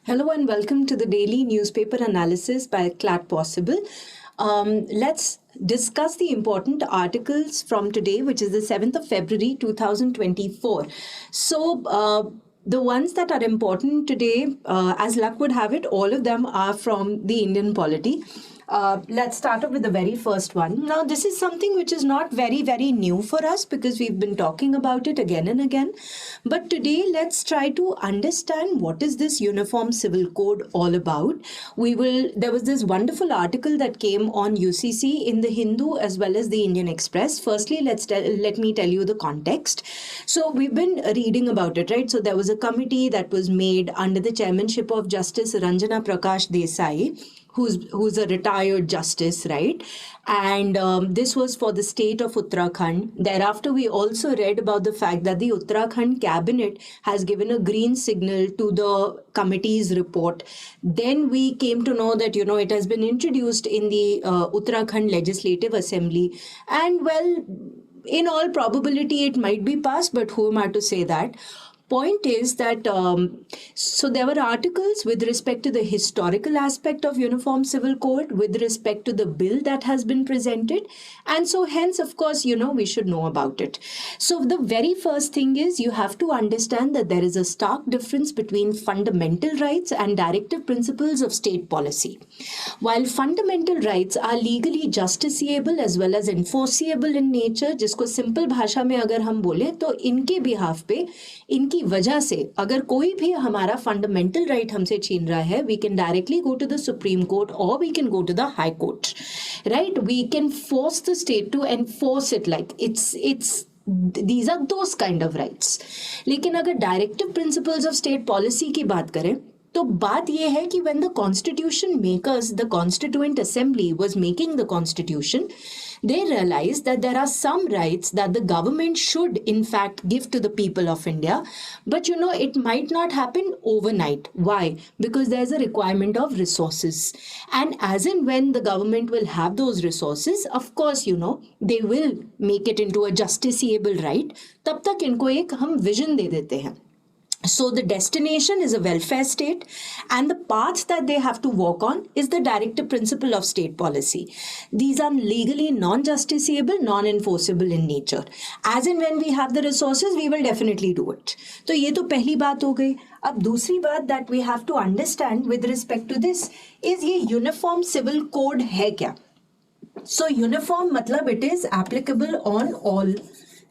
Hello and welcome to the daily newspaper analysis by Clat Possible. Let's discuss the important articles from today, which is the 7th of February 2024. The ones that are important today, as luck would have it, all of them are from the Indian polity. Let's start off with the very first one. Now, this is something which is not very, very new for us because we've been talking about it again and again. But today, let's try to understand what is this Uniform Civil Code all about. There was this wonderful article that came on UCC in the Hindu as well as the Indian Express. Firstly, let me tell you the context. So we've been reading about it, right? So there was a committee that was made under the chairmanship of Justice Ranjana Prakash Desai, who's a retired justice, right? And this was for the state of Uttarakhand. Thereafter, we also read about the fact that the Uttarakhand cabinet has given a green signal to the committee's report. Then we came to know that, it has been introduced in the Uttarakhand Legislative Assembly. And well, in all probability, it might be passed, but who am I to say that? Point is that so there were articles with respect to the historical aspect of Uniform Civil Code, with respect to the bill that has been presented, and so hence, of course, we should know about it. So the very first thing is you have to understand that there is a stark difference between fundamental rights and directive principles of state policy. While fundamental rights are legally justiciable as well as enforceable in nature, जिसको simple भाषा में अगर हम बोले तो इनके behalf पे इनकी वजह से अगर कोई भी हमारा फंडामेंटल राइट हमसे छीन रहा है, we can directly go to the Supreme Court or we can go to the High Court, right? We can force the state to enforce it like it's these are those kind of rights. लेकिन अगर directive principles of state policy की बात करें तो बात यह है कि when the constitution makers, the constituent assembly was making the constitution, they realized that there are some rights that the government should in fact give to the people of India. But it might not happen overnight. Why? Because there's a requirement of resources. And as and when the government will have those resources, of course, they will make it into a justiciable right. तब तक इनको एक हम vision दे देते हैं. So the destination is a welfare state, and the path that they have to walk on is the directive principle of state policy. These are legally non-justiciable, non-enforceable in nature. As and when we have the resources, we will definitely do it. तो ये तो पहली बात हो गई. अब दूसरी बात that we have to understand with respect to this is ये uniform civil code है क्या? So uniform मतलब it is applicable on all.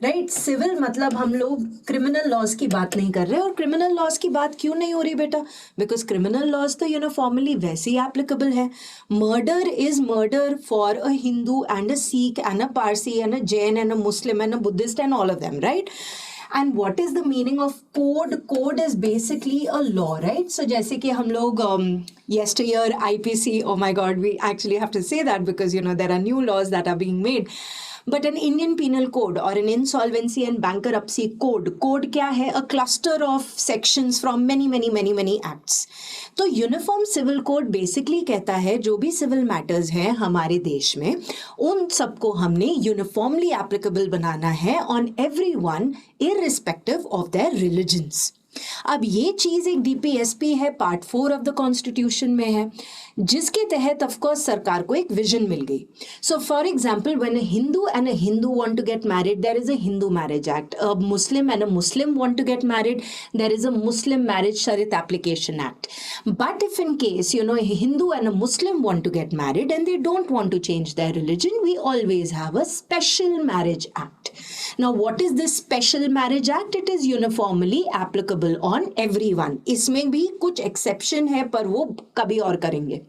Right civil मतलब हम लोग क्रिमिनल लॉज की बात नहीं कर रहे. और क्रिमिनल लॉज की बात क्यों नहीं हो रही बेटा? बिकॉज क्रिमिनल लॉज तो यूनिफॉर्मली वैसे ही एप्लीकेबल है. Murder is murder for a Hindu and a Sikh and a Parsi and a Jain and a Muslim and a Buddhist and all of them, right? And what is the meaning of code? Code is basically a law, right? So जैसे कि हम लोग yesteryear IPC, oh my God, we actually have to say that because there are new laws that are being made. But an Indian Penal Code or an Insolvency and Bankruptcy Code, code क्या है? A cluster of sections from many acts. तो uniform civil code basically कहता है जो भी civil matters हैं हमारे देश में उन सबको हमने यूनिफॉर्मली एप्लीकेबल बनाना है on everyone irrespective of their religions. अब ये चीज एक डीपीएसपी है, पार्ट 4 ऑफ द कॉन्स्टिट्यूशन में है, जिसके तहत ऑफ कोर्स सरकार को एक विजन मिल गई. So for example when a Hindu want to get married, there is a Hindu marriage act. A Muslim and a Muslim want to get married, there is a Muslim marriage Shariat application act. But if in case a Hindu and a Muslim want to get married and they don't want to change their religion, we always have a special marriage act. Now what is this special marriage act? It is uniformly applicable on everyone. इसमें भी कुछ exception है पर वो कभी और करेंगे.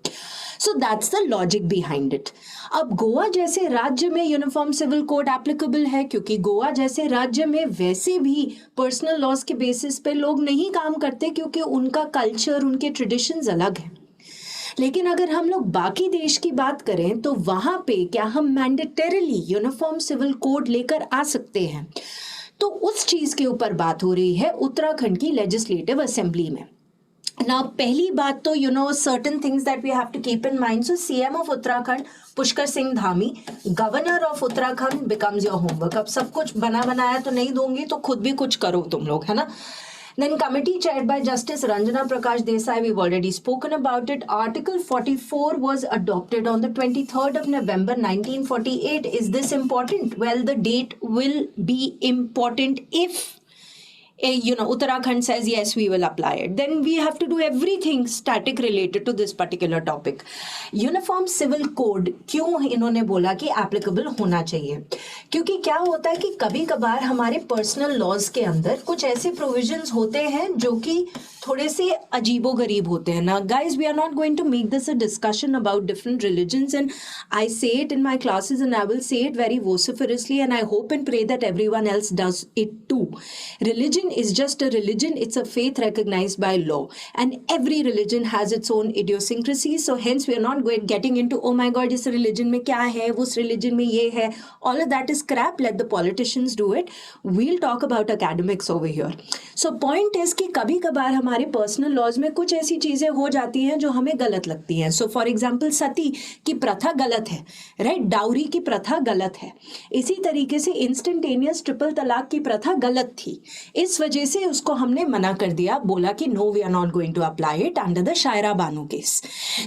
So that's the logic behind it. अब गोवा जैसे राज्य में यूनिफॉर्म सिविल कोड एप्लीकेबल है क्योंकि गोवा जैसे राज्य में वैसे भी पर्सनल लॉज के बेसिस पे लोग नहीं काम करते क्योंकि उनका कल्चर, उनके ट्रेडिशंस अलग हैं. लेकिन अगर हम लोग बाकी देश की बात करें तो वहां पे क्या हम मैंडेटरीली यूनिफॉर्म सिविल कोड लेकर आ सकते हैं? तो उस चीज के ऊपर बात हो रही है उत्तराखंड की लेजिस्लेटिव असेंबली में. Now, पहली बात तो certain things that we have to keep in mind. So CM of Uttarakhand, Pushkar Singh Dhami, governor of Uttarakhand becomes your homework. अब सब कुछ बना बनाया तो नहीं दूंगी तो खुद भी कुछ करो तुम लोग, है ना? Then committee chaired by Justice Ranjana Prakash Desai, we've already spoken about it. Article 44 was adopted on the 23rd of November 1948. Is this important? Well, the date will be important if Uttarakhand says, yes, we will apply it. Then we have to do everything static related to this particular topic. Uniform Civil Code, क्यों इन्होंने बोला कि applicable होना चाहिए? क्योंकि क्या होता है कि कभी कभार हमारे पर्सनल लॉज के अंदर कुछ ऐसे प्रोविजंस होते हैं जो कि थोड़े से अजीबो गरीब होते हैं ना. Guys, we are not going to make this a discussion about different religions, and I say it in my classes and I will say it very vociferously, and I hope and pray that everyone else does it too. Religion is just a religion. It's a faith recognized by law, and every religion has its own idiosyncrasies. So hence we are not getting into, oh my god, इस religion में क्या है, उस religion में ये है. All of that is crap. Let the politicians do it. We'll talk about academics over here. So point is कि कभी कभार हमारे पर्सनल लॉज में कुछ ऐसी चीजें हो जाती हैं जो हमें गलत लगती हैं. सो फॉर एग्जाम्पल सती की प्रथा गलत है, राइट. डाउरी की प्रथा गलत है. इसी तरीके से इंस्टेंटेनियस ट्रिपल तलाक की प्रथा गलत थी. इस वजह से उसको हमने मना कर दिया, बोला कि no, we are not going to apply it under the Shayara Bano case.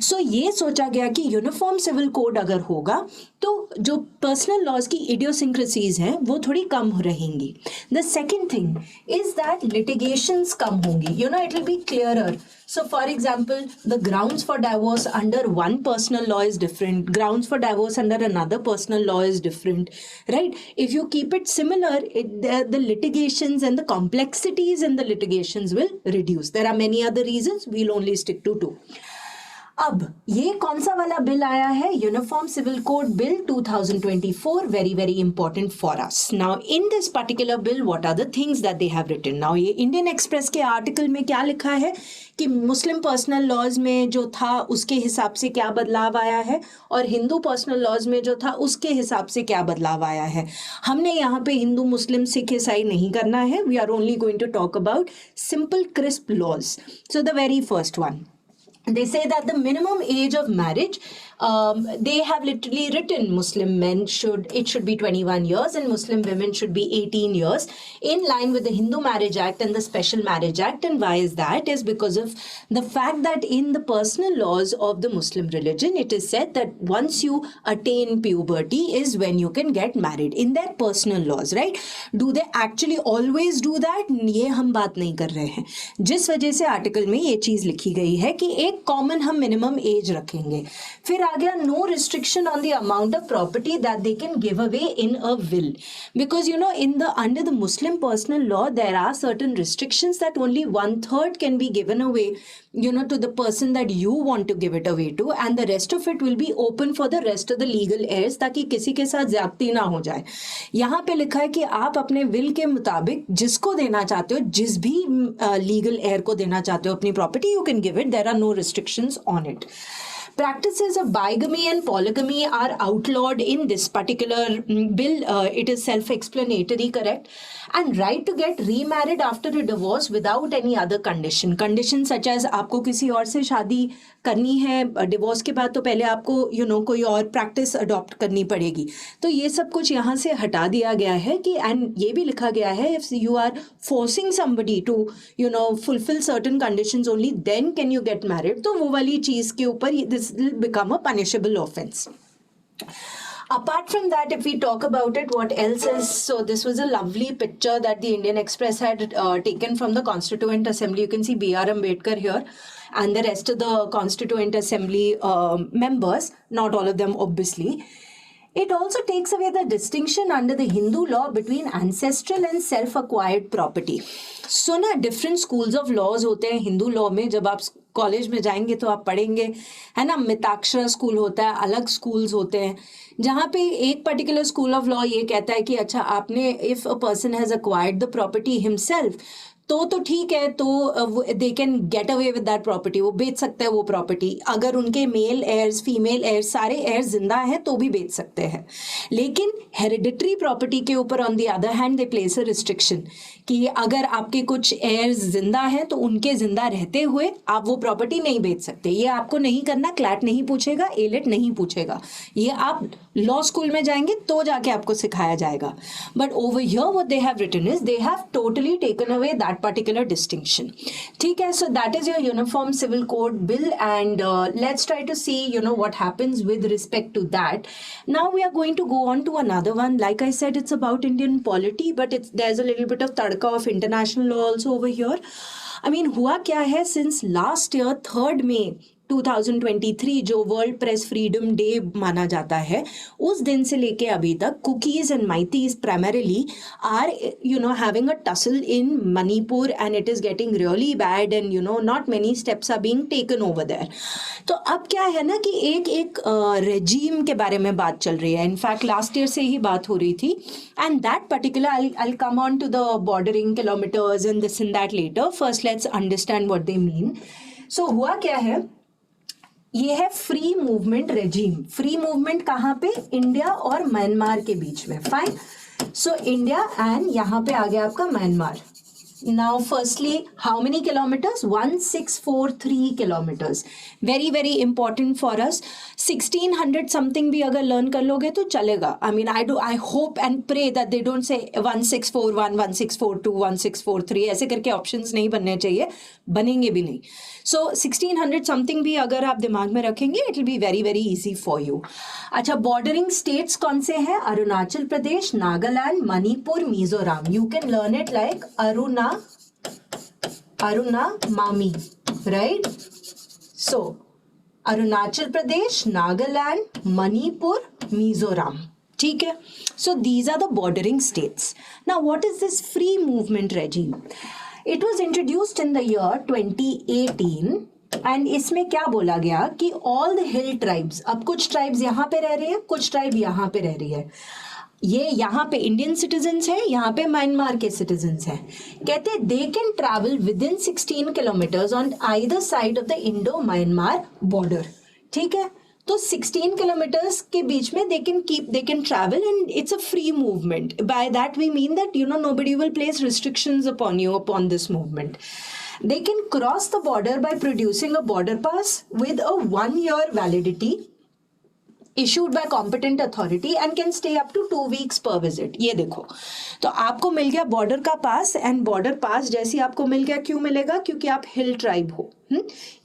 So ये सोचा गया कि यूनिफॉर्म सिविल कोड अगर होगा तो जो पर्सनल लॉज की इडियोसिंक्रेसीज हैं वो थोड़ी कम रहेंगी. The second thing is that litigations कम होंगी. It will be clearer. So for example, the grounds for divorce under one personal law is different. Grounds for divorce under another personal law is different, right? If you keep it similar, the litigations and the complexities in the litigations will reduce. There are many other reasons. We'll only stick to two. अब ये कौन सा वाला bill आया है? Uniform civil code bill 2024. Very very important for us. Now in this particular bill what are the things that they have written. Now ये Indian Express के article में क्या लिखा है कि मुस्लिम पर्सनल लॉज में जो था उसके हिसाब से क्या बदलाव आया है और हिंदू पर्सनल लॉज में जो था उसके हिसाब से क्या बदलाव आया है. हमने यहाँ पे हिंदू मुस्लिम सिख ईसाई नहीं करना है. We are only going to talk about simple crisp laws. So the very first one, they say that the minimum age of marriage, they have literally written Muslim men should be 21 years and Muslim women should be 18 years in line with the Hindu Marriage Act and the Special Marriage Act. And why is that? Is because of the fact that in the personal laws of the Muslim religion, it is said that once you attain puberty is when you can get married in their personal laws, right? Do they actually always do that? ये हम बात नहीं कर रहे हैं. जिस वजह से आर्टिकल में ये चीज लिखी गई है कि एक कॉमन हम मिनिमम एज रखेंगे. फिर आ गया no restriction on the amount of property that they can give away in a will. Because in the under the Muslim personal law there are certain restrictions that only 1/3 can be given away to the person that you want to give it away to, and the rest of it will be open for the rest of the legal heirs, ताकि किसी के साथ ज्यादती ना हो जाए. यहाँ पे लिखा है कि आप अपने विल के मुताबिक जिसको देना चाहते हो, जिस भी लीगल हेयर को देना चाहते हो अपनी property, you can give it. There are no restrictions on it. Practices of bigamy and polygamy are outlawed in this particular bill. It is self-explanatory, correct? And right to get remarried after a divorce without any other condition. Condition such as आपको किसी और से शादी करनी है divorce के बाद, तो पहले आपको कोई और प्रैक्टिस अडॉप्ट करनी पड़ेगी. तो ये सब कुछ यहाँ से हटा दिया गया है कि, एंड ये भी लिखा गया है, if you are forcing somebody to fulfil certain conditions only then can you get married. तो वो वाली चीज के ऊपर this will become a punishable offence. Apart from that, if we talk about it, what else is? So this was a lovely picture that the Indian Express had taken from the Constituent Assembly. You can see B.R. Ambedkar here and the rest of the Constituent Assembly members, not all of them obviously. It also takes away the distinction under the Hindu law between ancestral and self-acquired property. So ना different schools of laws होते हैं Hindu law में. जब आप college में जाएंगे तो आप पढ़ेंगे, है ना. मिताक्षरा स्कूल होता है, अलग स्कूल्स होते हैं, जहाँ पे एक पर्टिकुलर स्कूल ऑफ लॉ ये कहता है कि अच्छा आपने, if a person has acquired the property himself, तो ठीक है, तो they can get away with that property. वो बेच सकते हैं वो प्रॉपर्टी. अगर उनके मेल एयर्स, फीमेल एयर्स, सारे एयर्स जिंदा हैं तो भी बेच सकते हैं. लेकिन हेरिडिटरी प्रॉपर्टी के ऊपर on the other hand they place a restriction कि अगर आपके कुछ एयर्स जिंदा हैं तो उनके जिंदा रहते हुए आप वो प्रॉपर्टी नहीं बेच सकते. ये आपको नहीं करना. क्लैट नहीं पूछेगा, एलिट नहीं पूछेगा. ये आप लॉ स्कूल में जाएंगे तो जाके आपको सिखाया जाएगा. But over here what they have written is they have totally taken away that that particular distinction. ठीक है, so that is your Uniform Civil Code bill, and let's try to see, what happens with respect to that. Now we are going to go on to another one. Like I said, it's about Indian polity, but there's a little bit of tadka of international law also over here. I mean, हुआ क्या है, since last year 3rd May 2023 जो world press freedom day माना जाता है, उस दिन से लेके अभी तक Kukis and Meiteis primarily are having a tussle in Manipur, and it is getting really bad, and not many steps are being taken over there. तो अब क्या है ना कि एक रेजीम के बारे में बात चल रही है. इनफैक्ट लास्ट ईयर से ही बात हो रही थी, and that particular I come on to the bordering kilometres and this and that later. First let's understand what they mean. So हुआ क्या है, ये है free movement regime. Free movement कहाँ पे? इंडिया और म्यांमार के बीच में. फाइन. सो इंडिया एंड यहाँ पे आ गया आपका Myanmar. Now firstly, how many kilometers? 1643 kilometers. Very very important for us. 1600 something भी अगर learn कर लोगे तो चलेगा. I mean, I hope and pray that they don't say 1641, 1642, 1643 ऐसे करके options नहीं बनने चाहिए, बनेंगे भी नहीं. So 1600 something भी अगर आप दिमाग में रखेंगे, it will be very very easy for you. अच्छा, bordering states कौन से हैं? Arunachal Pradesh, Nagaland, Manipur, Mizoram. You can learn it like Aruna Mami, right? So, Arunachal Pradesh, Nagaland, Manipur, Mizoram. ठीक है? So, these are the bordering states. Now, what is this free movement regime? It was introduced in the year 2018. And इसमें क्या बोला गया कि all the hill tribes, अब कुछ tribes यहाँ पे रह रही है, कुछ ट्राइब यहाँ पे रह रही है. ये यहाँ पे इंडियन सिटीजन्स है, यहाँ पे म्यांमार के सिटीजन्स हैं. कहते हैं they can travel within 16 kilometres on either side of the Indo Myanmar border. ठीक है, तो 16 किलोमीटर्स के बीच में they can travel, and it's a free movement. By that we mean that nobody will place restrictions upon you upon this movement. They can cross the border by producing a border pass with a 1-year validity issued by competent authority and can stay up to 2 weeks per visit. ये देखो, तो आपको मिल गया border का पास, and border पास जैसे आपको मिल गया, क्यों मिलेगा? क्योंकि आप हिल ट्राइब हो.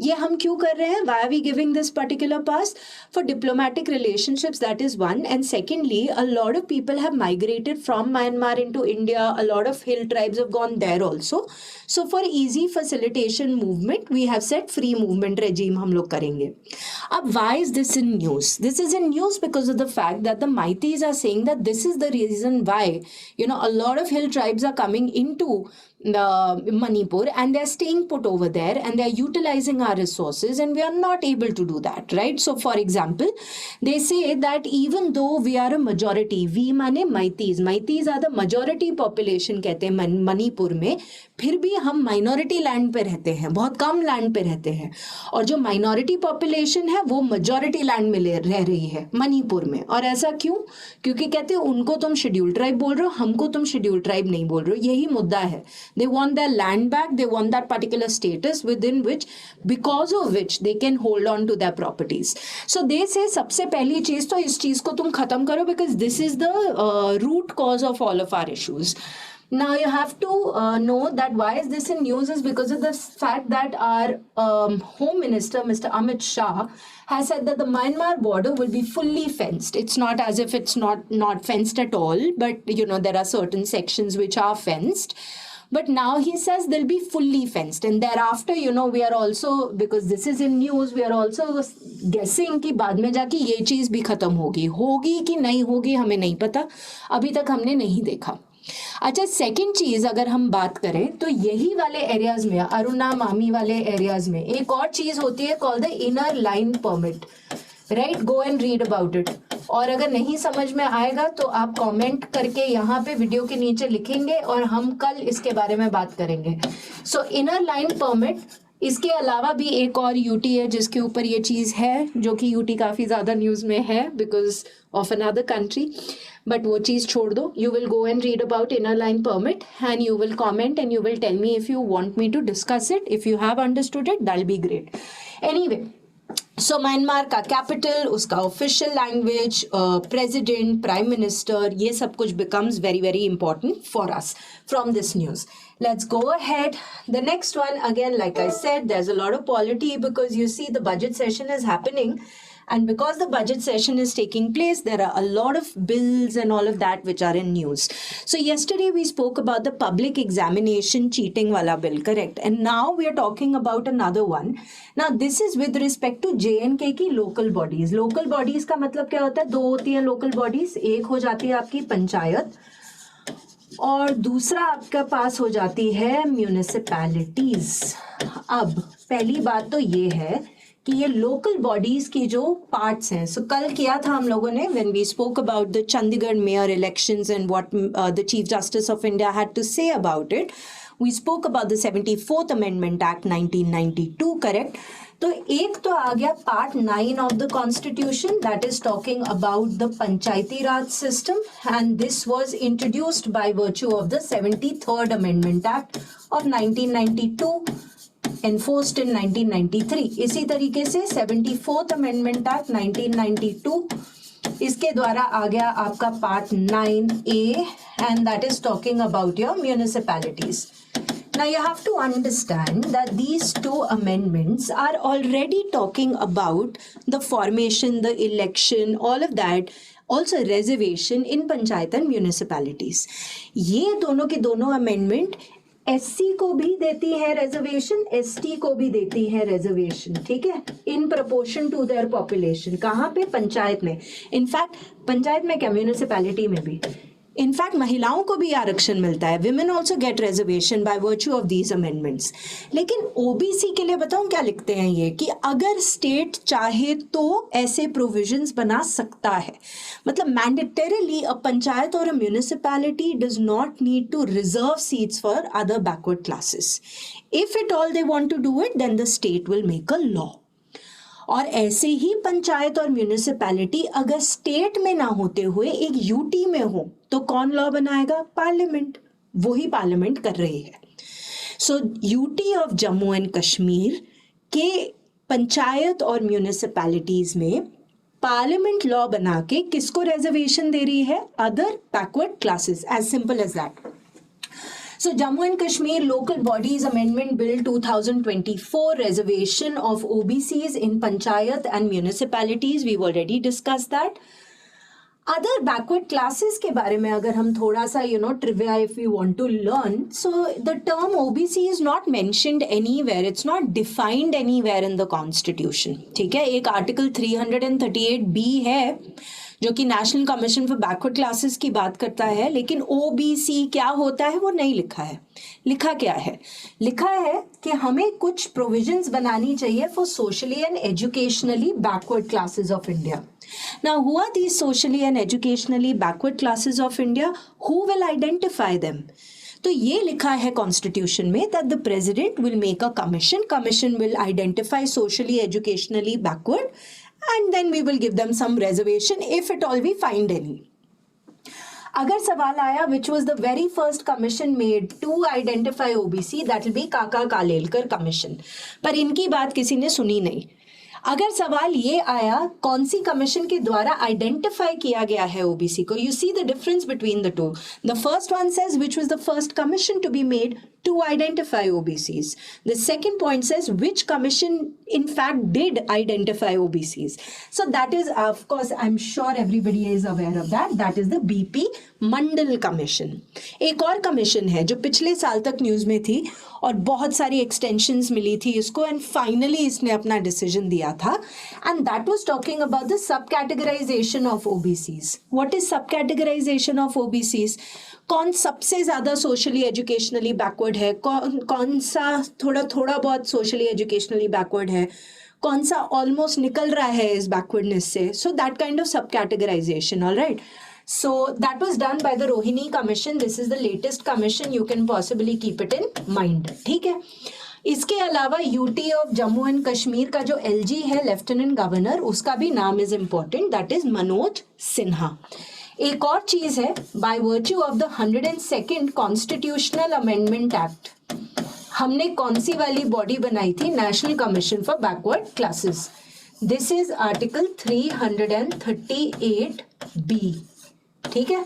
ये हम क्यों कर रहे हैं? Why are we giving this particular pass? For diplomatic relationships, that is one. And secondly, a lot of people have migrated from Myanmar into India. A lot of hill tribes have gone there also. So for easy facilitation movement, we have said free movement regime हम लोग करेंगे. अब why is this in news? This is in news because of the fact that the Meiteis are saying that this is the reason why, a lot of hill tribes are coming into the Manipur, and they're staying put over there, and they're utilizing our resources, and we are not able to do that, right? So for example, they say that even though we are a majority, we माने Meiteis are the majority population कहते हैं मणिपुर में, फिर भी हम minority land पे रहते हैं, बहुत कम land पे रहते हैं, और जो minority population है वो majority land में रह रही है मणिपुर में. और ऐसा क्यों? क्योंकि कहते हैं उनको तुम scheduled tribe बोल रहे हो, हमको तुम scheduled tribe नहीं बोल रहे हो. यही मुद्दा है. They want their land back. They want that particular status within which, because of which they can hold on to their properties. So they say सबसे पहली चीज तो इस चीज को तुम खत्म करो, because this is the root cause of all of our issues. Now you have to know that why is this in news is because of the fact that our Home Minister, Mr. Amit Shah, has said that the Myanmar border will be fully fenced. It's not as if it's not fenced at all, but there are certain sections which are fenced. But now he says they'll be fully fenced, and thereafter, we are also, because this is in news, we are also guessing कि बाद में जाके ये चीज भी खत्म होगी कि नहीं होगी हमें नहीं पता, अभी तक हमने नहीं देखा. अच्छा, सेकंड चीज अगर हम बात करें तो यही वाले एरियाज में, अरुणा मामी वाले एरियाज में एक और चीज होती है called the inner line permit. Right, go and read about it. और अगर नहीं समझ में आएगा तो आप कमेंट करके यहाँ पे वीडियो के नीचे लिखेंगे, और हम कल इसके बारे में बात करेंगे. सो इनर लाइन परमिट, इसके अलावा भी एक और यूटी है जिसके ऊपर ये चीज़ है, जो कि यूटी काफ़ी ज़्यादा न्यूज़ में है because of another country, but वो चीज़ छोड़ दो. You will go and read about inner line permit, and you will comment, and you will tell me if you want me to discuss it. If you have understood it, that will be great. Anyway, so Myanmar का capital, उसका official language, president, prime minister, ये सब कुछ becomes very very important for us from this news. Let's go ahead. The next one, again, like I said, there's a lot of polity because you see the budget session is happening. And because the budget session is taking place, there are a lot of bills and all of that which are in news. So yesterday we spoke about the public examination cheating wala bill, correct? And now we are talking about another one. Now this is with respect to J&K की local bodies. Local bodies का मतलब क्या होता है? दो होती हैं local bodies. एक हो जाती है आपकी पंचायत और दूसरा आपका पास हो जाती है म्यूनिसिपैलिटीज. अब पहली बात तो ये है कि ये लोकल बॉडीज की जो पार्ट्स हैं, सो कल किया था हम लोगों ने when we spoke about the Chandigarh mayor elections and what the chief justice of India had to say about it. We spoke about the 74th amendment act 1992, correct? तो एक तो आ गया part 9 of the constitution that is talking about the panchayati raj system and this was introduced by virtue of the 73rd amendment act of 1992 enforced in 1993. इसी तरीके से 74th amendment act 1992 इसके द्वारा आ गया आपका part 9A and that is talking about your municipalities. Now you have to understand that these two amendments are already talking about the formation, the election, all of that, also reservation in panchayat and municipalities. ये दोनों के दोनों amendment SC को भी देती है reservation, ST को भी देती है रिजर्वेशन, ठीक है, in proportion to their population. कहाँ पे? पंचायत में. इनफैक्ट पंचायत में क्या, म्यूनिसिपैलिटी में भी. इनफैक्ट महिलाओं को भी आरक्षण मिलता है. Women also get reservation bye virtue of these amendments. लेकिन ओबीसी के लिए बताऊं क्या लिखते हैं ये, कि अगर स्टेट चाहे तो ऐसे प्रोविजंस बना सकता है. मतलब मैंडेटरीली अ पंचायत और a municipality does not need to reserve seats for other backward classes. If it all they want to do it then the state will make a law. और ऐसे ही पंचायत और म्यूनिसिपैलिटी अगर state में ना होते हुए एक यूटी में हो तो कौन लॉ बनाएगा? पार्लियामेंट. वही पार्लियामेंट कर रही है. So UT of Jammu and Kashmir के पंचायत और म्यूनिसिपैलिटीज में पार्लियामेंट लॉ बना के किसको रिजर्वेशन दे रही है? Other backward classes. As simple as that. So Jammu and Kashmir Local Bodies Amendment Bill 2024, reservation of OBCs in Panchayat and municipalities, we've already discussed that. Other backward classes के बारे में अगर हम थोड़ा सा trivia if we want to learn, so the term OBC is not mentioned anywhere, it's not defined anywhere in the constitution. ठीक है, एक आर्टिकल 338B है जो कि national commission for backward classes की बात करता है, लेकिन ओबीसी क्या होता है वो नहीं लिखा है. लिखा क्या है? लिखा है कि हमें कुछ प्रोविजंस बनानी चाहिए for socially and educationally backward classes of India. Now, who are these socially and educationally backward classes of India? Who will identify them? तो ये लिखा है कॉन्स्टिट्यूशन में that the president will make a commission. Commission will identify socially, educationally backward, and then we will give them some reservation if at all we find any. अगर सवाल आया which was the very first commission made to identify OBC, that will be काका Kalelkar commission. पर इनकी बात किसी ने सुनी नहीं. अगर सवाल ये आया कौन सी कमीशन के द्वारा आइडेंटिफाई किया गया है ओबीसी को, you see the difference between the two. The first one says which was the first commission to be made to identify OBCs. The second point says which commission in fact did identify OBCs. So that is, of course, I'm sure everybody is aware of that. That is the BP Mandal Commission. एक और commission है जो पिछले साल तक news में थी और बहुत सारी एक्सटेंशंस मिली थी इसको, एंड फाइनली इसने अपना डिसीजन दिया था, and that was talking about the sub categorisation of OBCs. What is sub categorisation of OBCs? कौन सबसे ज्यादा सोशली एजुकेशनली बैकवर्ड है, कौन सा थोड़ा बहुत सोशली एजुकेशनली बैकवर्ड है, कौन सा ऑलमोस्ट निकल रहा है इस बैकवर्डनेस से. So that kind of sub categorisation. Alright, so that was done by the Rohini Commission. This is the latest commission. You can possibly keep it in mind. ठीक है. इसके अलावा UT of Jammu and Kashmir का जो LG है lieutenant governor, उसका भी नाम is important, that is Manoj Sinha. एक और चीज है, by virtue of the 102nd constitutional amendment act हमने कौन सी वाली बॉडी बनाई थी? National commission for backward classes. This is article 338B, ठीक है,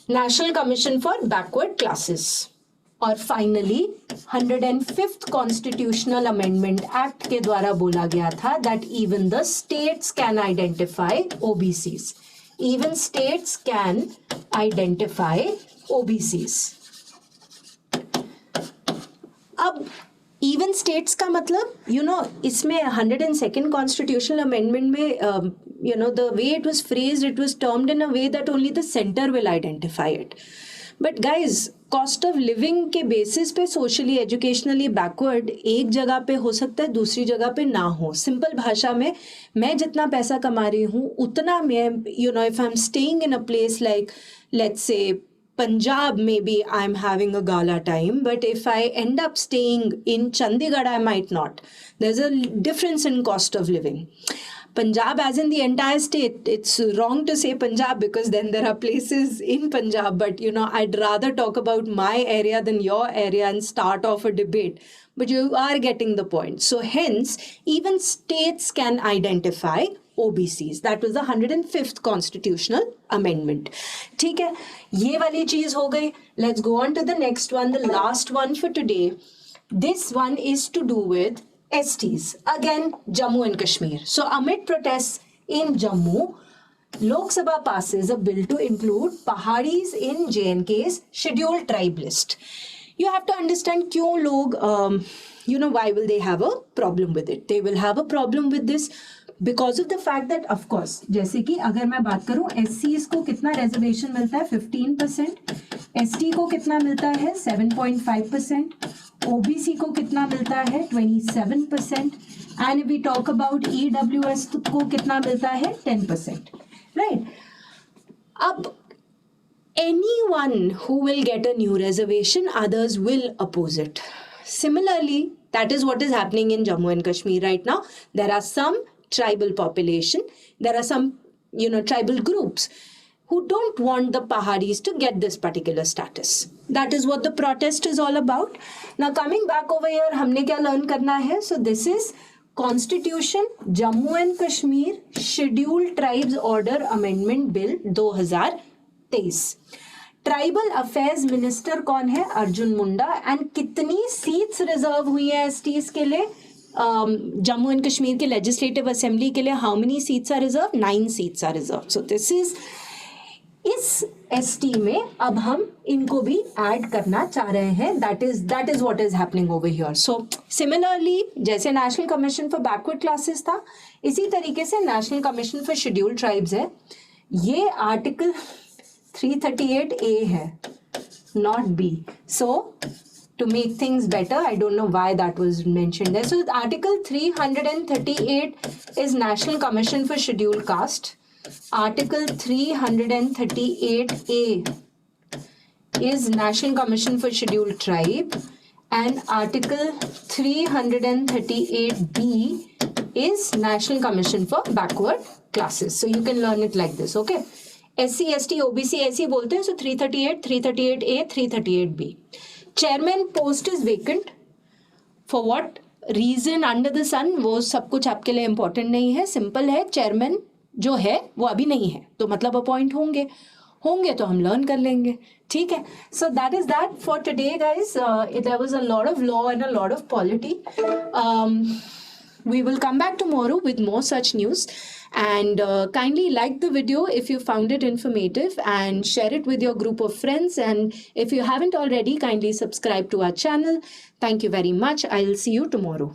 national commission for backward classes. और finally 105th constitutional amendment act के द्वारा बोला गया था that even the states can identify OBCs, even states can identify OBCs. अब even states का मतलब इसमें 102nd कॉन्स्टिट्यूशनल अमेंडमेंट में the way it was phrased, it was termed in a way that only the center will identify it. But guys, cost of living के basis पे socially educationally backward एक जगह पे हो सकता है, दूसरी जगह पे ना हो। सिंपल भाषा में, मैं जितना पैसा कमा रही हूँ उतना मैं if I am staying in a place like let's say Punjab, maybe I'm having a gala time, but if I end up staying in Chandigarh, I might not. There's a difference in cost of living. Punjab, as in the entire state, it's wrong to say Punjab because then there are places in Punjab, but I'd rather talk about my area than your area and start off a debate. But you are getting the point. So hence, even states can identify OBCs. That was the 105th constitutional amendment. ठीक है, ये वाली चीज हो गई. Let's go on to the next one, the last one for today. This one is to do with STs. Again, Jammu and Kashmir. So amid protests in Jammu, Lok Sabha passes a bill to include Pahadis in J&K's scheduled tribe list. You have to understand क्यों लोग, why will they have a problem with it? They will have a problem with this because of the fact that, of course, जैसे कि अगर मैं बात करूं SCs को कितना रिजर्वेशन मिलता है 15%, ST को कितना मिलता है 7.5%, OBC को कितना मिलता है 27%, and if we talk about EWS को कितना मिलता है 10%, right? अब anyone who will get a new reservation, others will oppose it. Similarly, that is what is happening in Jammu and Kashmir right now. There are some tribal population, there are some tribal groups who don't want the Pahadis to get this particular status. That is what the protest is all about. Now coming back over here, हमने क्या learn करना है? So this is Constitution Jammu and Kashmir Scheduled Tribes Order Amendment Bill 2023. Tribal affairs minister कौन है? Arjun Munda. And कितनी seats reserve हुई है STs के लिए? जम्मू एंड कश्मीर के लेजिस्लेटिव असेंबली के लिए how many seats are reserve? 9 seats are reserve. So this is, इस एसटी में अब हम इनको भी ऐड करना चाह रहे हैं। That is what is happening over here. So similarly, जैसे national commission for backward classes था, इसी तरीके से national commission for scheduled tribes है। ये आर्टिकल 338A है, not B. So, to make things better, I don't know why that was mentioned there. So, Article 338 is National Commission for Scheduled Caste. Article 338A is National Commission for Scheduled Tribe. And Article 338B is National Commission for Backward Classes. So, you can learn it like this, okay? SC, ST, OBC ऐसे बोलते हैं। So 338, 338A, 338B. Chairman post is vacant for what reason under the sun, वो सब कुछ आपके लिए important नहीं है। सिंपल है, चेयरमैन जो है वो अभी नहीं है, तो मतलब अपॉइंट होंगे तो हम लर्न कर लेंगे, ठीक है। So that is that for today guys. There was a lot of law and a lot of polity. We will come back tomorrow with more such news, and kindly like the video if you found it informative and share it with your group of friends, and if you haven't already, kindly subscribe to our channel. Thank you very much. I'll see you tomorrow.